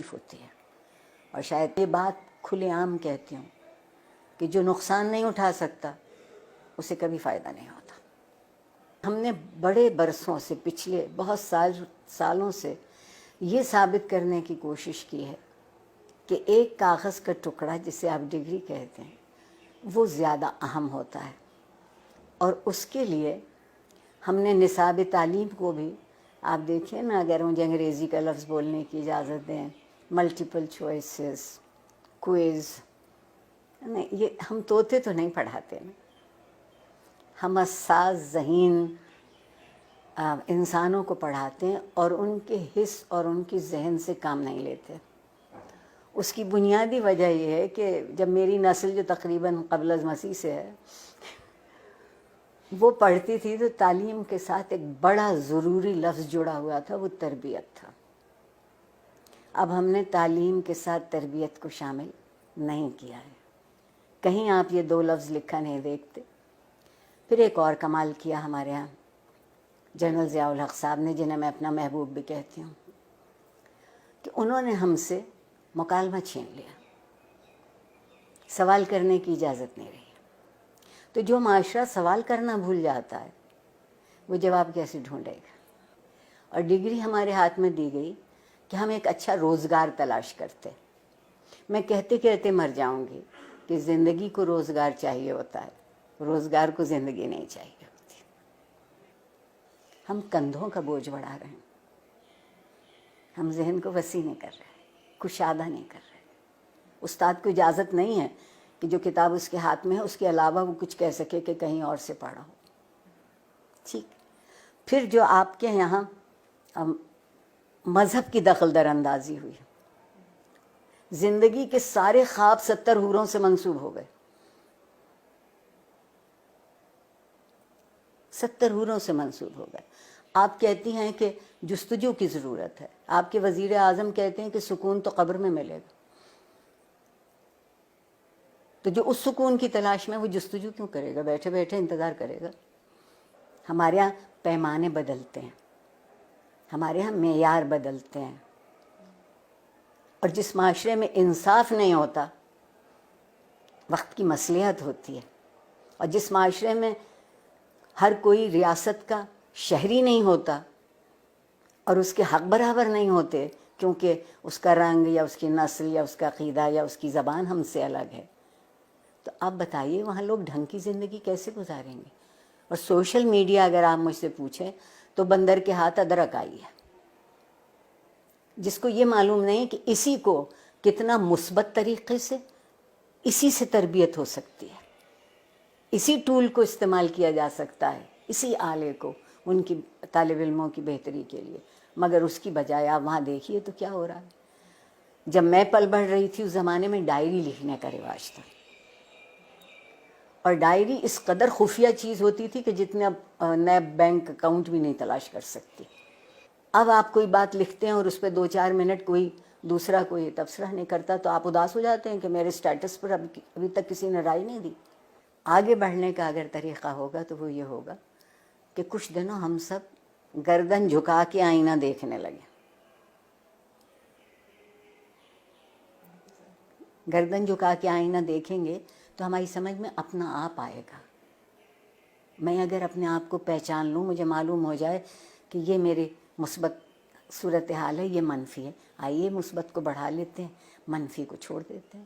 ہوتی ہے. اور شاید یہ بات کھلے عام کہتی ہوں کہ جو نقصان نہیں اٹھا سکتا اسے کبھی فائدہ نہیں ہوتا. ہم نے بڑے برسوں سے، پچھلے بہت سالوں سے یہ ثابت کرنے کی کوشش کی ہے کہ ایک کاغذ کا ٹکڑا جسے آپ ڈگری کہتے ہیں وہ زیادہ اہم ہوتا ہے. اور اس کے لیے ہم نے نصاب تعلیم کو بھی، آپ دیکھیں نا، اگر مجھے انگریزی کا لفظ بولنے کی اجازت دیں، ملٹیپل چوائسز، کوئز، نہیں، یہ ہم طوطے تو نہیں پڑھاتے نا، ہم حساس ذہین انسانوں کو پڑھاتے ہیں اور ان کے حس اور ان کی ذہن سے کام نہیں لیتے. اس کی بنیادی وجہ یہ ہے کہ جب میری نسل جو تقریباً قبل از مسیح سے ہے وہ پڑھتی تھی تو تعلیم کے ساتھ ایک بڑا ضروری لفظ جڑا ہوا تھا، وہ تربیت تھا. اب ہم نے تعلیم کے ساتھ تربیت کو شامل نہیں کیا ہے. کہیں آپ یہ دو لفظ لکھا نہیں دیکھتے. پھر ایک اور کمال کیا ہمارے ہاں جنرل ضیاء الحق صاحب نے، جنہیں میں اپنا محبوب بھی کہتی ہوں، کہ انہوں نے ہم سے مکالمہ چھین لیا، سوال کرنے کی اجازت نہیں رہی. تو جو معاشرہ سوال کرنا بھول جاتا ہے وہ جواب کیسے ڈھونڈے گا؟ اور ڈگری ہمارے ہاتھ میں دی گئی کہ ہم ایک اچھا روزگار تلاش کرتے. میں کہتے کہتے مر جاؤں گی کہ زندگی کو روزگار چاہیے ہوتا ہے، روزگار کو زندگی نہیں چاہیے ہوتی. ہم کندھوں کا بوجھ بڑھا رہے ہیں، ہم ذہن کو وسیع نہیں کر رہے، کشادہ نہیں کر رہے. استاد کو اجازت نہیں ہے کہ جو کتاب اس کے ہاتھ میں ہے اس کے علاوہ وہ کچھ کہہ سکے کہ کہیں اور سے پڑھا ہو. ٹھیک. پھر جو آپ کے یہاں مذہب کی دخل در اندازی ہوئی، زندگی کے سارے خواب 70 حوروں سے منسوب ہو گئے. 70 حوروں سے منسوب ہو گئے. آپ کہتی ہیں کہ جستجو کی ضرورت ہے، آپ کے وزیر اعظم کہتے ہیں کہ سکون تو قبر میں ملے گا. تو جو اس سکون کی تلاش میں، وہ جستجو کیوں کرے گا؟ بیٹھے بیٹھے انتظار کرے گا. ہمارے یہاں پیمانے بدلتے ہیں، ہمارے یہاں معیار بدلتے ہیں. اور جس معاشرے میں انصاف نہیں ہوتا وقت کی مصلحت ہوتی ہے. اور جس معاشرے میں ہر کوئی ریاست کا شہری نہیں ہوتا اور اس کے حق برابر نہیں ہوتے کیونکہ اس کا رنگ یا اس کی نسل یا اس کا عقیدہ یا اس کی زبان ہم سے الگ ہے، تو آپ بتائیے وہاں لوگ ڈھنگ کی زندگی کیسے گزاریں گے؟ اور سوشل میڈیا اگر آپ مجھ سے پوچھیں تو بندر کے ہاتھ ادرک آئی ہے. جس کو یہ معلوم نہیں کہ اسی کو کتنا مثبت طریقے سے اسی سے تربیت ہو سکتی ہے، اسی ٹول کو استعمال کیا جا سکتا ہے، اسی آلے کو ان کی طالب علموں کی بہتری کے لیے. مگر اس کی بجائے آپ وہاں دیکھیے تو کیا ہو رہا ہے. جب میں پل بڑھ رہی تھی اس زمانے میں ڈائری لکھنے کا رواج تھا، اور ڈائری اس قدر خفیہ چیز ہوتی تھی کہ جتنے اب نیب بینک اکاؤنٹ بھی نہیں تلاش کر سکتی. اب آپ کوئی بات لکھتے ہیں اور اس پہ 2-4 منٹ کوئی دوسرا کوئی تبصرہ نہیں کرتا تو آپ اداس ہو جاتے ہیں کہ میرے سٹیٹس پر ابھی تک کسی نے رائے نہیں دی. آگے بڑھنے کا اگر طریقہ ہوگا تو وہ یہ ہوگا کہ کچھ دنوں ہم سب گردن جھکا کے آئینہ دیکھنے لگے. گردن جھکا کے آئینہ دیکھیں گے تو ہماری سمجھ میں اپنا آپ آئے گا. میں اگر اپنے آپ کو پہچان لوں، مجھے معلوم ہو جائے کہ یہ میرے مثبت صورتحال ہے، یہ منفی ہے، آئیے مثبت کو بڑھا لیتے ہیں، منفی کو چھوڑ دیتے ہیں.